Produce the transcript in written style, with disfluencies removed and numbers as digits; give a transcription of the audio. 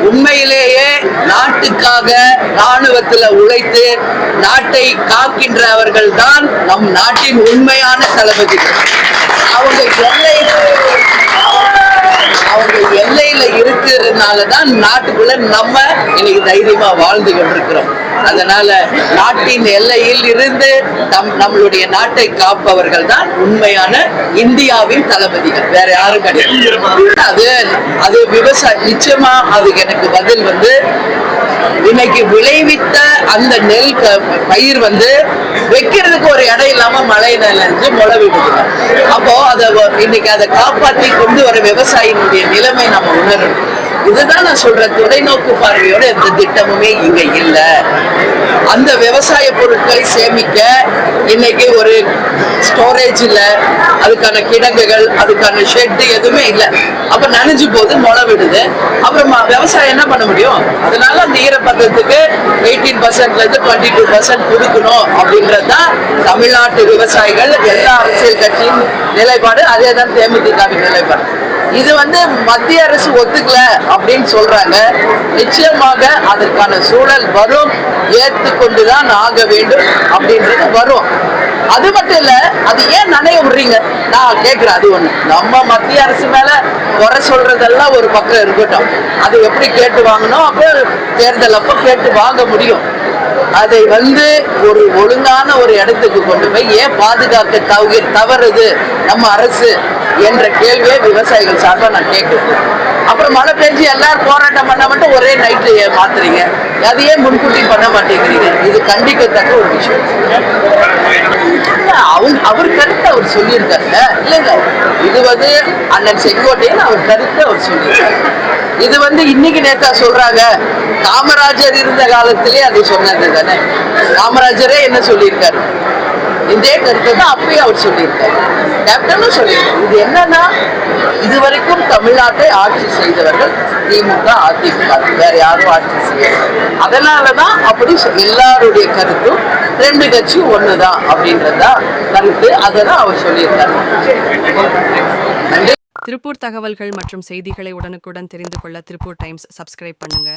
உண்மையிலேயே நாட்டுக்காக ராணுவத்தில் உழைத்து நாட்டை காக்கின்றவர்கள் தான் நம் நாட்டின் உண்மையான தளபதிகள். அவங்க எல்லையில இருக்கிறதுனாலதான் நாட்டுக்குள்ள நம்ம இன்னைக்கு தைரியமா வாழ்ந்து கொண்டிருக்கிறோம். அதனால நாட்டின் எல்லையில் இருந்து நம்மளுடைய நாட்டை காப்பவர்கள் தான் உண்மையான இந்தியாவின் தளபதிகள், வேற யாரும் கிடையாது. அது விவசாயம். நிச்சயமா அதுக்கு எனக்கு பதில் இன்னைக்கு விளைவித்த அந்த நெல் பயிர் வைக்கிறதுக்கு ஒரு இடம் இல்லாம மழை நினைஞ்சு முளை விடுது. அப்போ இன்னைக்கு அதை காப்பாற்றி கொண்டு வர விவசாயினுடைய நிலைமை நம்ம உணரணும். இதுதான் நான் சொல்றேன். தொலைநோக்கு பார்வையோட எந்த திட்டமுமே இங்க இல்ல. அந்த விவசாய பொருட்களை சேமிக்க இன்னைக்கு ஒரு ஸ்டோரேஜ் இல்ல, அதுக்கான கிடங்குகள், அதுக்கான ஷெட் எதுவுமே இல்லை. அப்ப நனைஞ்சு போது முளை விடுது. அப்புறம் விவசாயம் என்ன பண்ண முடியும்? அதனால அந்த ஈரப்பதத்துக்கு 18% 22% கொடுக்கணும் அப்படின்றதுதான் தமிழ்நாட்டு விவசாயிகள் எல்லா அரசியல் கட்சியின் நிலைப்பாடு. அதே தான் தேமுதிக நிலைப்பாடு. இது மத்திய அரசு ஒத்துக்கல அப்படின்னு சொல்றாங்க. நிச்சயமாக அதற்கான சூழல் வரும், ஏற்றுக்கொண்டுதான் ஆக வேண்டும் அப்படின்றது வரும். அது மட்டும் இல்ல, அது ஏன் நனைய விடுறீங்க நான் கேட்கிறேன். அது ஒண்ணு. நம்ம மத்திய அரசு மேல குறை சொல்றதெல்லாம் ஒரு பக்கம் இருக்கட்டும். அது எப்படி கேட்டு வாங்கணும்? அப்போ தேர்தல் அப்போ கேட்டு வாங்க முடியும். அதை ஒரு ஒழுங்கான ஒரு இடத்துக்கு கொண்டு போய் ஏன் பாதுகாக்க தவறுது நம்ம அரசு என்ற கேள்வியை விவசாயிகள் சார்பா நான் கேட்கிறேன். அப்புறம் மழை பெஞ்சு எல்லாரும் போராட்டம் பண்ண மட்டும் ஒரே நைட்ல மாத்துறீங்க. அதையே முன்கூட்டி பண்ண மாட்டேங்கிறீங்க. இது கண்டிக்கத்தக்க ஒரு விஷயம். அவர் கருத்தை அவர் சொல்லியிருக்காருங்க. இல்லைங்க, இது அண்ணன் செங்கோட்டையன் அவர் கருத்தை அவர் சொல்லியிருக்காரு. இது இன்னைக்கு நேத்தா சொல்றாங்க. காமராஜர் இருந்த காலத்திலே அதை சொன்னது தானே. காமராஜரே என்ன சொல்லியிருக்காரு? இதே கருத்தை தான் அப்பயே அவர் சொல்லியிருக்காரு. கேப்டனும் சொல்லியிருக்காரு. இது என்னன்னா, இதுவரைக்கும் தமிழ்நாட்டை ஆட்சி செய்தவர்கள் திமுக, அதிமுக, வேற யாரும் ஆட்சி செய்ய. அதனாலதான் அப்படி எல்லாருடைய கருத்தும் ரெண்டு கட்சியும் ஒண்ணுதான் அப்படின்றதா கருத்து. அதெல்லாம் அவர் சொல்லியிருக்காரு. திருப்பூர் தகவல்கள் மற்றும் செய்திகளை உடனுக்குடன் தெரிந்து கொள்ள திருப்பூர் டைம்ஸ் சப்ஸ்கிரைப் பண்ணுங்க.